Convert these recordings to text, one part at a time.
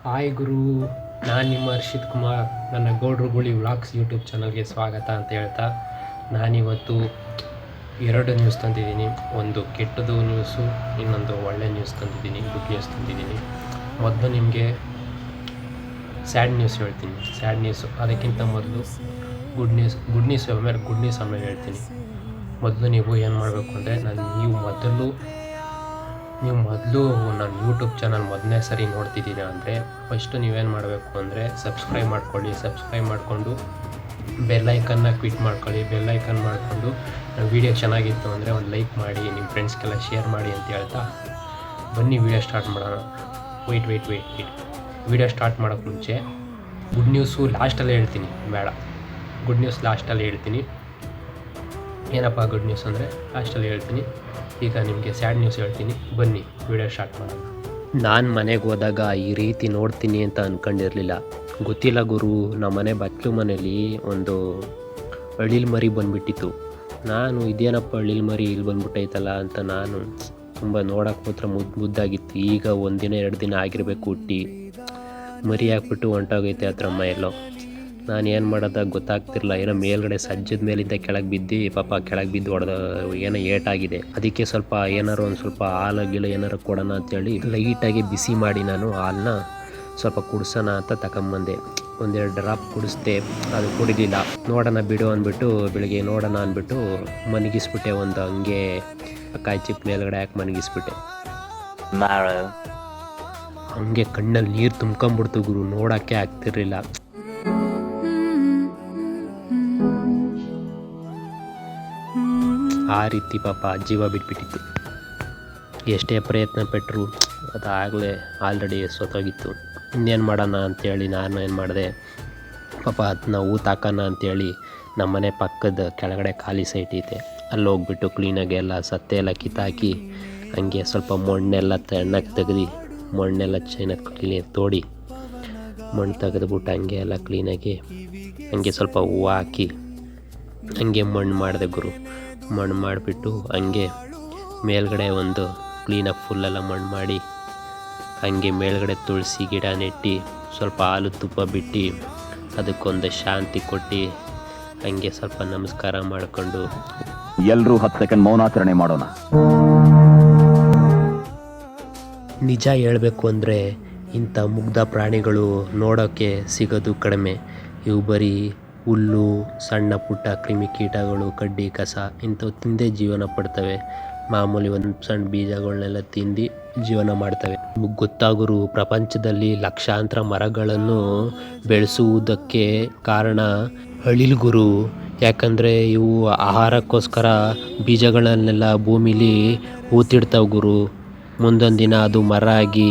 Hi ಗುರು, ನಾನು ನಿಮ್ಮ ಹರ್ಷಿತ್ ಕುಮಾರ್. ನನ್ನ ಗೌಡ್ರು ಗುಳಿ ವ್ಲಾಗ್ಸ್ ಯೂಟ್ಯೂಬ್ ಚಾನಲ್ಗೆ ಸ್ವಾಗತ ಅಂತ ಹೇಳ್ತಾ, ನಾನಿವತ್ತು 2 ನ್ಯೂಸ್ ತಂದಿದ್ದೀನಿ. ಒಂದು ಕೆಟ್ಟದು ನ್ಯೂಸು, ಇನ್ನೊಂದು ಒಳ್ಳೆ ನ್ಯೂಸ್ ತಂದಿದ್ದೀನಿ, ಗುಡ್ ನ್ಯೂಸ್ ತಂದಿದ್ದೀನಿ. ಮೊದಲು ನಿಮಗೆ ಸ್ಯಾಡ್ ನ್ಯೂಸ್ ಹೇಳ್ತೀನಿ. ಸ್ಯಾಡ್ ನ್ಯೂಸು ಅದಕ್ಕಿಂತ ಮೊದಲು ಗುಡ್ ನ್ಯೂಸ್ ಆಮೇಲೆ ಹೇಳ್ತೀನಿ. ಮೊದಲು ನೀವು ಏನು ಮಾಡಬೇಕು ಅಂದರೆ, ನೀವು ಮೊದಲು ನನ್ನ ಯೂಟ್ಯೂಬ್ ಚಾನಲ್ ಮೊದಲನೇ ಸರಿ ನೋಡ್ತಿದ್ದೀರಾ ಅಂದರೆ ಫಸ್ಟು ನೀವೇನು ಮಾಡಬೇಕು ಅಂದರೆ ಸಬ್ಸ್ಕ್ರೈಬ್ ಮಾಡ್ಕೊಳ್ಳಿ. ಸಬ್ಸ್ಕ್ರೈಬ್ ಮಾಡಿಕೊಂಡು ಬೆಲ್ಲೈಕನ್ನ ಕ್ಲಿಕ್ ಮಾಡ್ಕೊಳ್ಳಿ. ಬೆಲ್ಲೈಕನ್ ಮಾಡಿಕೊಂಡು ನನ್ನ ವೀಡಿಯೋ ಚೆನ್ನಾಗಿತ್ತು ಅಂದರೆ ಒಂದು ಲೈಕ್ ಮಾಡಿ, ನಿಮ್ಮ ಫ್ರೆಂಡ್ಸ್ಗೆಲ್ಲ ಶೇರ್ ಮಾಡಿ ಅಂತ ಹೇಳ್ತಾ ಬನ್ನಿ ವೀಡಿಯೋ ಸ್ಟಾರ್ಟ್ ಮಾಡೋಣ. ವೆಯ್ಟ್ ವೀಡಿಯೋ ಸ್ಟಾರ್ಟ್ ಮಾಡೋಕ್ಕೆ ಮುಂಚೆ ಗುಡ್ ನ್ಯೂಸು ಲಾಸ್ಟಲ್ಲೇ ಹೇಳ್ತೀನಿ. ಬೇಡ, ಗುಡ್ ನ್ಯೂಸ್ ಲಾಸ್ಟಲ್ಲಿ ಹೇಳ್ತೀನಿ. ಏನಪ್ಪ ಗುಡ್ ನ್ಯೂಸ್ ಅಂದರೆ ಲಾಸ್ಟಲ್ಲಿ ಹೇಳ್ತೀನಿ. ಈಗ ನಿಮಗೆ ಸ್ಯಾಡ್ ನ್ಯೂಸ್ ಹೇಳ್ತೀನಿ, ಬನ್ನಿ ವಿಡಿಯೋ ಸ್ಟಾರ್ಟ್ ಮಾಡೋಣ. ನಾನು ಮನೆಗೆ ಹೋದಾಗ ಈ ರೀತಿ ನೋಡ್ತೀನಿ ಅಂತ ಅಂದ್ಕೊಂಡಿರಲಿಲ್ಲ. ಗೊತ್ತಿಲ್ಲ ಗುರು, ನಮ್ಮ ಮನೆ ಬಚ್ಚಲು ಮನೇಲಿ ಒಂದು ಅಳಿಲ್ ಮರಿ ಬಂದುಬಿಟ್ಟಿತ್ತು. ನಾನು ಇದೇನಪ್ಪ ಅಳಿಲ್ ಮರಿ ಇಲ್ಲಿ ಬಂದ್ಬಿಟ್ಟೈತಲ್ಲ ಅಂತ ನಾನು ತುಂಬ ನೋಡೋಕೆ ಮಾತ್ರ ಮುದ್ದಾಗಿತ್ತು. ಈಗ 1 ದಿನ 2 ದಿನ ಆಗಿರಬೇಕು ಹುಟ್ಟಿ. ಮರಿ ಹಾಕ್ಬಿಟ್ಟು ಹೊಂಟೋಗೈತೆ ಹತ್ರಮ್ಮ ಎಲ್ಲೋ. ನಾನು ಏನು ಮಾಡೋದಾಗ ಗೊತ್ತಾಗ್ತಿರಲಿಲ್ಲ. ಏನೋ ಮೇಲ್ಗಡೆ ಸಜ್ಜದ ಮೇಲಿಂದ ಕೆಳಗೆ ಬಿದ್ದು ಪಾಪ ಕೆಳಗೆ ಬಿದ್ದು ಹೊಡೆದ ಏನೋ ಏಟಾಗಿದೆ. ಅದಕ್ಕೆ ಸ್ವಲ್ಪ ಏನಾರು ಒಂದು ಸ್ವಲ್ಪ ಹಾಲು ಗಿಲು ಏನಾರು ಕೊಡೋಣ ಅಂತೇಳಿ ಲೈಟಾಗಿ ಬಿಸಿ ಮಾಡಿ ನಾನು ಹಾಲನ್ನ ಸ್ವಲ್ಪ ಕುಡಿಸೋಣ ಅಂತ ತಗೊಂಬಂದೆ. 1-2 ಡ್ರಾಪ್ ಕುಡಿಸ್ದೆ, ಅದು ಕುಡಿಲಿಲ್ಲ. ನೋಡೋಣ ಬಿಡು ಅಂದ್ಬಿಟ್ಟು ಬೆಳಿಗ್ಗೆ ನೋಡೋಣ ಅಂದ್ಬಿಟ್ಟು ಮನಗಿಸ್ಬಿಟ್ಟೆ. ಒಂದು ಹಂಗೆ ಕಾಯಿ ಚಿಪ್ ಮೇಲ್ಗಡೆ ಹಾಕಿ ಮನಗಿಸ್ಬಿಟ್ಟೆ. ಹಂಗೆ ಕಣ್ಣಲ್ಲಿ ನೀರು ತುಂಬ್ಕೊಂಬಿಡ್ತು ಗುರು, ನೋಡೋಕ್ಕೆ ಆಗ್ತಿರ್ಲಿಲ್ಲ. ಆ ರೀತಿ ಪಾಪ ಜೀವ ಬಿಟ್ಬಿಟ್ಟಿತ್ತು. ಎಷ್ಟೇ ಪ್ರಯತ್ನ ಪಟ್ಟರು ಅದಾಗಲೇ ಆಲ್ರೆಡಿ ಸೋತೋಗಿತ್ತು. ಇನ್ನೇನು ಮಾಡೋಣ ಅಂಥೇಳಿ ನಾನು ಏನು ಮಾಡಿದೆ, ಪಾಪ ಅದನ್ನ ಊತಾಕೋಣ ಅಂಥೇಳಿ ನಮ್ಮನೆ ಪಕ್ಕದ ಕೆಳಗಡೆ ಖಾಲಿ ಸೈಟ್ ಐತೆ, ಅಲ್ಲಿ ಹೋಗ್ಬಿಟ್ಟು ಕ್ಲೀನಾಗಿ ಎಲ್ಲ ಸತ್ತೆ ಎಲ್ಲ ಕಿತ್ತಾಕಿ ಹಂಗೆ ಸ್ವಲ್ಪ ಮಣ್ಣೆಲ್ಲ ತಣ್ಣಗೆ ತೆಗೆದು ಮಣ್ಣೆಲ್ಲ ಚೆನ್ನಾಗಿ ಕ್ಲೀನಾಗಿ ತೋಡಿ ಮಣ್ಣು ತೆಗೆದುಬಿಟ್ಟು ಹಂಗೆ ಎಲ್ಲ ಕ್ಲೀನಾಗಿ ಹಂಗೆ ಸ್ವಲ್ಪ ಹೂವು ಹಾಕಿ ಹಂಗೆ ಮಣ್ಣು ಮಾಡಿದೆ ಗುರು. ಮಣ್ಣು ಮಾಡಿಬಿಟ್ಟು ಹಂಗೆ ಮೇಲ್ಗಡೆ ಒಂದು ಕ್ಲೀನಾಗಿ ಫುಲ್ಲೆಲ್ಲ ಮಣ್ಣು ಮಾಡಿ ಹಂಗೆ ಮೇಲ್ಗಡೆ ತುಳಸಿ ಗಿಡ ನೆಟ್ಟು ಸ್ವಲ್ಪ ಹಾಲು ತುಪ್ಪ ಬಿಟ್ಟು ಅದಕ್ಕೊಂದು ಶಾಂತಿ ಕೊಟ್ಟು ಹಂಗೆ ಸ್ವಲ್ಪ ನಮಸ್ಕಾರ ಮಾಡಿಕೊಂಡು ಎಲ್ಲರೂ 10 ಸೆಕೆಂಡ್ ಮೌನಾಚರಣೆ ಮಾಡೋಣ. ನಿಜ ಹೇಳಬೇಕು ಅಂದರೆ ಇಂಥ ಮುಗ್ಧ ಪ್ರಾಣಿಗಳು ನೋಡೋಕ್ಕೆ ಸಿಗೋದು ಕಡಿಮೆ. ಇವು ಬರೀ ಹುಲ್ಲು, ಸಣ್ಣ ಪುಟ್ಟ ಕ್ರಿಮಿಕೀಟಗಳು, ಕಡ್ಡಿ ಕಸ ಇಂಥವು ತಿಂದೇ ಜೀವನ ಪಡ್ತವೆ. ಮಾಮೂಲಿ ಒಂದು ಸಣ್ಣ ಬೀಜಗಳನ್ನೆಲ್ಲ ತಿಂದು ಜೀವನ ಮಾಡ್ತವೆ. ನಿಮಗೆ ಗೊತ್ತಾಗೋರು, ಪ್ರಪಂಚದಲ್ಲಿ ಲಕ್ಷಾಂತರ ಮರಗಳನ್ನು ಬೆಳೆಸುವುದಕ್ಕೆ ಕಾರಣ ಅಳಿಲ್ ಗುರು. ಯಾಕಂದರೆ ಇವು ಆಹಾರಕ್ಕೋಸ್ಕರ ಬೀಜಗಳನ್ನೆಲ್ಲ ಭೂಮಿಲಿ ಊತಿಡ್ತಾವೆ ಗುರು. ಮುಂದೊಂದು ದಿನ ಅದು ಮರ ಆಗಿ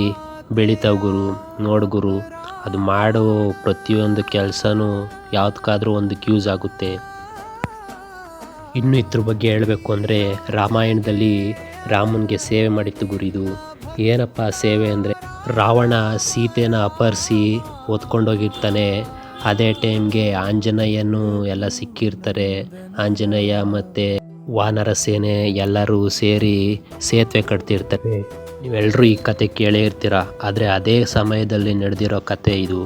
ಬೆಳಿತಾವೆ ಗುರು. ನೋಡು ಗುರು, ಅದು ಮಾಡೋ ಪ್ರತಿಯೊಂದು ಕೆಲಸನೂ ಯಾವುದಕ್ಕಾದ್ರೂ ಒಂದಕ್ಕೆ ಯೂಸ್ ಆಗುತ್ತೆ. ಇನ್ನು ಇದ್ರ ಬಗ್ಗೆ ಹೇಳಬೇಕು ಅಂದರೆ, ರಾಮಾಯಣದಲ್ಲಿ ರಾಮನಿಗೆ ಸೇವೆ ಮಾಡಿತ್ತು ಗುರು ಇದು. ಏನಪ್ಪ ಸೇವೆ ಅಂದರೆ, ರಾವಣ ಸೀತೆನ ಅಪಹರಿಸಿ ಹೊತ್ಕೊಂಡೋಗಿರ್ತಾನೆ. ಅದೇ ಟೈಮ್ಗೆ ಆಂಜನೇಯನು ಎಲ್ಲ ಸಿಕ್ಕಿರ್ತಾರೆ. ಆಂಜನೇಯ ಮತ್ತು ವಾನರ ಸೇನೆ ಎಲ್ಲರೂ ಸೇರಿ ಸೇತುವೆ ಕಟ್ತಿರ್ತಾರೆ. ನೀವೆಲ್ಲರೂ ಈ ಕತೆ ಕೇಳೇ ಇರ್ತೀರ, ಆದರೆ ಅದೇ ಸಮಯದಲ್ಲಿ ನಡೆದಿರೋ ಕತೆ ಇದು.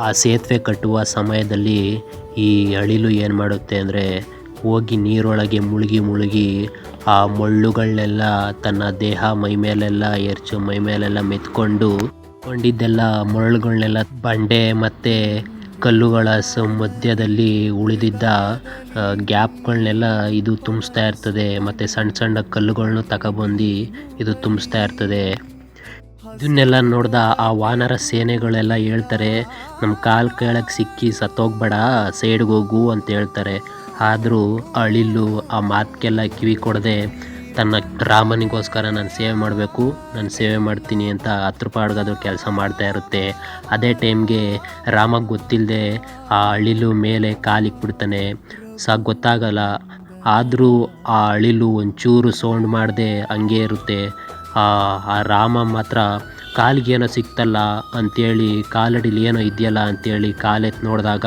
ಆ ಸೇತುವೆ ಕಟ್ಟುವ ಸಮಯದಲ್ಲಿ ಈ ಅಳಿಲು ಏನು ಮಾಡುತ್ತೆ ಅಂದರೆ, ಹೋಗಿ ನೀರೊಳಗೆ ಮುಳುಗಿ ಆ ಮುಳ್ಳುಗಳನ್ನೆಲ್ಲ ತನ್ನ ದೇಹ ಮೈಮೇಲೆಲ್ಲ ಮೈಮೇಲೆಲ್ಲ ಮೆತ್ಕೊಂಡಿದ್ದೆಲ್ಲ ಮುಳ್ಳುಗಳನ್ನೆಲ್ಲ ಬಂಡೆ ಮತ್ತು ಕಲ್ಲುಗಳ ಮಧ್ಯದಲ್ಲಿ ಉಳಿದಿದ್ದ ಗ್ಯಾಪ್ಗಳನ್ನೆಲ್ಲ ಇದು ತುಂಬಿಸ್ತಾ ಇರ್ತದೆ. ಮತ್ತು ಸಣ್ಣ ಕಲ್ಲುಗಳನ್ನೂ ತಗೊಬಂದು ಇದು ತುಂಬಿಸ್ತಾ ಇರ್ತದೆ. ಇದನ್ನೆಲ್ಲ ನೋಡ್ದ ಆ ವಾನರ ಸೇನೆಗಳೆಲ್ಲ ಹೇಳ್ತಾರೆ, ನಮ್ಮ ಕಾಲು ಕೆಳಗೆ ಸಿಕ್ಕಿ ಸತ್ತೋಗ್ಬೇಡ, ಸೈಡ್ಗೆ ಹೋಗು ಅಂತ ಹೇಳ್ತಾರೆ. ಆದರೂ ಅಳಿಲು ಆ ಮಾತಿಗೆಲ್ಲ ಕಿವಿ ಕೊಡದೆ ತನ್ನ ರಾಮನಿಗೋಸ್ಕರ ನಾನು ಸೇವೆ ಮಾಡ್ತೀನಿ ಅಂತ 10 ರೂಪಾಯಿಗಾದ್ರೂ ಕೆಲಸ ಮಾಡ್ತಾ ಇರುತ್ತೆ. ಅದೇ ಟೈಮ್ಗೆ ರಾಮಗೆ ಗೊತ್ತಿಲ್ಲದೆ ಆ ಅಳಿಲು ಮೇಲೆ ಕಾಲಿಕ್ಬಿಡ್ತಾನೆ. ಗೊತ್ತಾಗಲ್ಲ. ಆದರೂ ಆ ಅಳಿಲು ಒಂಚೂರು ಸೌಂಡ್ ಮಾಡದೆ ಹಂಗೆ ಇರುತ್ತೆ. ಆ ರಾಮ ಮಾತ್ರ ಕಾಲಿಗೇನೋ ಸಿಕ್ತಲ್ಲ ಅಂಥೇಳಿ, ಕಾಲಡಿಲಿ ಏನೋ ಇದೆಯಲ್ಲ ಅಂಥೇಳಿ ಕಾಲೆತ್ತು ನೋಡಿದಾಗ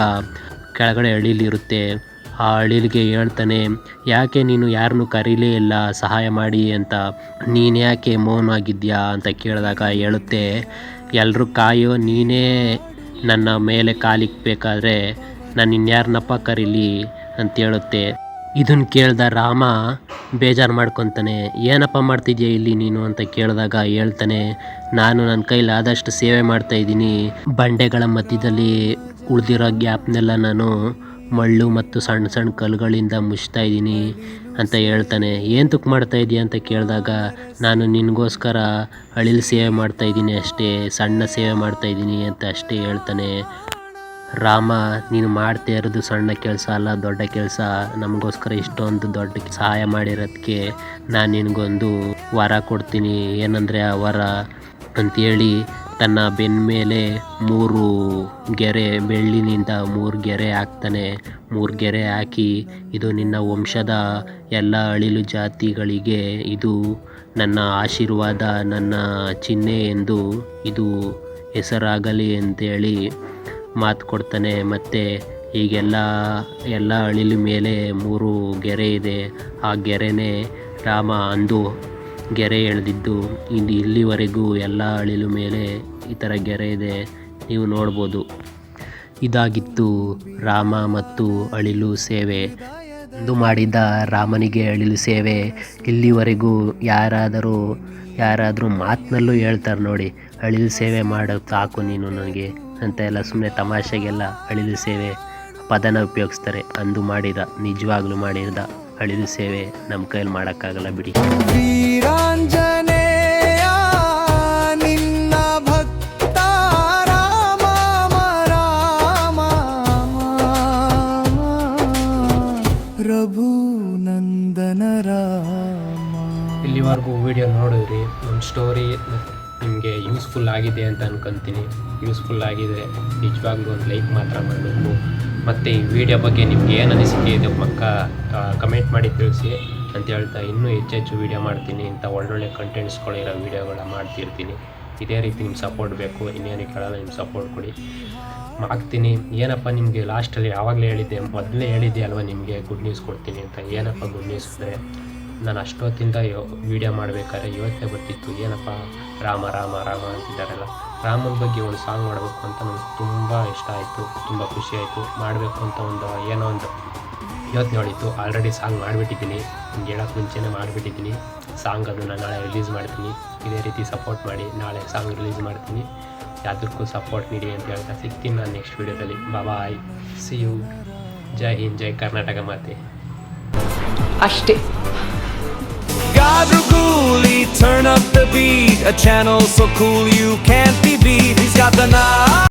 ಕೆಳಗಡೆ ಅಳಿಲಿರುತ್ತೆ. ಆ ಅಳಿಲಿಗೆ ಹೇಳ್ತಾನೆ, ಯಾಕೆ ನೀನು ಯಾರನ್ನೂ ಕರೀಲೇ ಇಲ್ಲ ಸಹಾಯ ಮಾಡಿ ಅಂತ, ನೀನು ಯಾಕೆ ಮೌನವಾಗಿದ್ಯಾ ಅಂತ ಕೇಳಿದಾಗ ಹೇಳುತ್ತೆ, ಎಲ್ಲರೂ ಕಾಯೋ, ನೀನೇ ನನ್ನ ಮೇಲೆ ಕಾಲಿಕ್ಬೇಕಾದ್ರೆ ನಾನು ಇನ್ಯಾರನ್ನಪ್ಪ ಕರೀಲಿ ಅಂತ ಹೇಳುತ್ತೆ. ಇದನ್ನು ಕೇಳ್ದ ರಾಮ ಬೇಜಾರು ಮಾಡ್ಕೊತಾನೆ. ಏನಪ್ಪ ಮಾಡ್ತಿದ್ಯಾ ಇಲ್ಲಿ ನೀನು ಅಂತ ಕೇಳಿದಾಗ ಹೇಳ್ತಾನೆ, ನಾನು ನನ್ನ ಕೈಲಿ ಆದಷ್ಟು ಸೇವೆ ಮಾಡ್ತಾಯಿದ್ದೀನಿ. ಬಂಡೆಗಳ ಮಧ್ಯದಲ್ಲಿ ಉಳಿದಿರೋ ಗ್ಯಾಪ್ನೆಲ್ಲ ನಾನು ಮಳ್ಳು ಮತ್ತು ಸಣ್ಣ ಸಣ್ಣ ಕಲ್ಲುಗಳಿಂದ ಮುಚ್ತಾ ಇದ್ದೀನಿ ಅಂತ ಹೇಳ್ತಾನೆ. ಏನು ತುಕ್ ಮಾಡ್ತಾ ಇದೀಯ ಅಂತ ಕೇಳಿದಾಗ, ನಾನು ನಿನಗೋಸ್ಕರ ಅಳಿಲು ಸೇವೆ ಮಾಡ್ತಾಯಿದ್ದೀನಿ ಅಷ್ಟೇ, ಸಣ್ಣ ಸೇವೆ ಮಾಡ್ತಾಯಿದ್ದೀನಿ ಅಂತ ಅಷ್ಟೇ ಹೇಳ್ತಾನೆ. ರಾಮ, ನೀನು ಮಾಡ್ತಾ ಇರೋದು ಸಣ್ಣ ಕೆಲಸ ಅಲ್ಲ, ದೊಡ್ಡ ಕೆಲಸ. ನಮಗೋಸ್ಕರ ಇಷ್ಟೊಂದು ದೊಡ್ಡ ಸಹಾಯ ಮಾಡಿರೋದಕ್ಕೆ ನಾನು ನಿನಗೊಂದು ವರ ಕೊಡ್ತೀನಿ. ಏನಂದರೆ ಆ ವರ ಅಂಥೇಳಿ ತನ್ನ ಬೆನ್ನ ಮೇಲೆ 3 ಗೆರೆ, ಬೆಳ್ಳಿನಿಂದ 3 ಗೆರೆ ಹಾಕ್ತಾನೆ. 3 ಗೆರೆ ಹಾಕಿ, ಇದು ನಿನ್ನ ವಂಶದ ಎಲ್ಲ ಅಳಿಲು ಜಾತಿಗಳಿಗೆ ಇದು ನನ್ನ ಆಶೀರ್ವಾದ, ನನ್ನ ಚಿಹ್ನೆ ಎಂದು ಇದು ಹೆಸರಾಗಲಿ ಅಂತೇಳಿ ಮಾತು ಕೊಡ್ತಾನೆ. ಮತ್ತು ಈಗೆಲ್ಲ ಅಳಿಲು ಮೇಲೆ 3 ಗೆರೆ ಇದೆ. ಆ ಗೆರೆನೇ ರಾಮ ಅಂದು ಗೆರೆ ಎಳೆದಿದ್ದು. ಇಲ್ಲಿವರೆಗೂ ಎಲ್ಲ ಅಳಿಲು ಮೇಲೆ ಈ ಥರ ಗೆರೆ ಇದೆ, ನೀವು ನೋಡ್ಬೋದು. ಇದಾಗಿತ್ತು ರಾಮ ಮತ್ತು ಅಳಿಲು ಸೇವೆ. ಅಂದು ಮಾಡಿದ ರಾಮನಿಗೆ ಅಳಿಲು ಸೇವೆ ಇಲ್ಲಿವರೆಗೂ ಯಾರಾದರೂ ಮಾತಿನಲ್ಲೂ ಹೇಳ್ತಾರೆ ನೋಡಿ, ಅಳಿಲು ಸೇವೆ ಮಾಡೋದು ಸಾಕು ನೀನು ನನಗೆ ಅಂತ ಎಲ್ಲ ಸುಮ್ಮನೆ ತಮಾಷೆಗೆಲ್ಲ ಅಳಿಲು ಸೇವೆ ಪದನ ಉಪಯೋಗಿಸ್ತಾರೆ. ಅಂದು ನಿಜವಾಗ್ಲೂ ಮಾಡಿದ ಅಳಿಲು ಸೇವೆ ನಮ್ಮ ಕೈಯಲ್ಲಿ ಮಾಡೋಕ್ಕಾಗಲ್ಲ ಬಿಡಿ. ವೀರಾಂಜನೇಯ ನಿನ್ನ ಭಕ್ತ ರಾಮ ರಾಮ ರಘುನಂದನ ರಾಮ. ಇಲ್ಲಿವರೆಗೂ ವಿಡಿಯೋ ನೋಡಿದ್ರಿ. ನಮ್ಮ ಸ್ಟೋರಿ ನಿಮಗೆ ಯೂಸ್ಫುಲ್ ಆಗಿದೆ ಅಂತ ಅನ್ಕೊತೀನಿ. ಯೂಸ್ಫುಲ್ ಆಗಿದೆ ನಿಜವಾಗ್ಲೂ ಒಂದು ಲೈಕ್ ಮಾತ್ರ ಮಾಡಬೇಕು. ಮತ್ತು ಈ ವಿಡಿಯೋ ಬಗ್ಗೆ ನಿಮ್ಗೆ ಏನು ಅನಿಸಿಕೆ ಇದೆ ಕಮೆಂಟ್ ಮಾಡಿ ತಿಳಿಸಿ ಅಂತ ಹೇಳ್ತಾ, ಇನ್ನೂ ಹೆಚ್ಚು ವೀಡಿಯೋ ಮಾಡ್ತೀನಿ. ಇಂಥ ಒಳ್ಳೊಳ್ಳೆ ಕಂಟೆಂಟ್ಸ್ಗಳಿರೋ ವೀಡಿಯೋಗಳ ಮಾಡ್ತಿರ್ತೀನಿ. ಇದೇ ರೀತಿ ನಿಮ್ಮ ಸಪೋರ್ಟ್ ಬೇಕು. ಇನ್ನೇನು ಕೇಳಲ್ಲ, ನಿಮ್ಮ ಸಪೋರ್ಟ್ ಕೊಡಿ, ಮಾಡ್ತೀನಿ. ಏನಪ್ಪ ನಿಮಗೆ ಲಾಸ್ಟಲ್ಲಿ ಯಾವಾಗಲೇ ಮೊದಲೇ ಹೇಳಿದ್ದೆ ಅಲ್ವ ನಿಮಗೆ ಗುಡ್ ನ್ಯೂಸ್ ಕೊಡ್ತೀನಿ ಅಂತ. ಏನಪ್ಪ ಗುಡ್ ನ್ಯೂಸ್ ಅಂದರೆ, ನಾನು ಅಷ್ಟೊತ್ತಿಂದ ವೀಡಿಯೋ ಮಾಡಬೇಕಾದ್ರೆ ಯೋಚನೆ ಬರ್ತಿತ್ತು, ಏನಪ್ಪ ರಾಮ ರಾಮ ರಾಮ ಅಂತಿದ್ದಾರಲ್ಲ, ರಾಮನ ಬಗ್ಗೆ ಒಂದು ಸಾಂಗ್ ಮಾಡಬೇಕು ಅಂತ ನನಗೆ ತುಂಬ ಇಷ್ಟ ಆಯಿತು, ತುಂಬ ಖುಷಿ ಆಯಿತು. ಮಾಡಬೇಕು ಅಂತ ಒಂದು ಯೋಚನೆ ಹೊಳಿತು. ಆಲ್ರೆಡಿ ಸಾಂಗ್ ಮಾಡಿಬಿಟ್ಟಿದ್ದೀನಿ, ನಿಮ್ಗೆ ಹೇಳೋಕ್ಕೆ ಮುಂಚೆನೇ ಮಾಡಿಬಿಟ್ಟಿದ್ದೀನಿ ಸಾಂಗ್. ಅದನ್ನು ನಾಳೆ ರಿಲೀಸ್ ಮಾಡ್ತೀನಿ. ಇದೇ ರೀತಿ ಸಪೋರ್ಟ್ ಮಾಡಿ, ನಾಳೆ ಸಾಂಗ್ ರಿಲೀಸ್ ಮಾಡ್ತೀನಿ. ಯಾವುದಕ್ಕೂ ಸಪೋರ್ಟ್ ನೀಡಿ ಅಂತ ಹೇಳ್ತಾ ಸಿಗ್ತೀನಿ ನಾನು ನೆಕ್ಸ್ಟ್ ವೀಡಿಯೋದಲ್ಲಿ. ಬಾಯ್, ಸಿ ಯು. ಜೈ ಹಿಂದ್, ಜೈ ಕರ್ನಾಟಕ ಮಾತೆ. ಅಷ್ಟೇ. Gabruguli, turn up the beat. A channel so cool you can't be beat. He's got the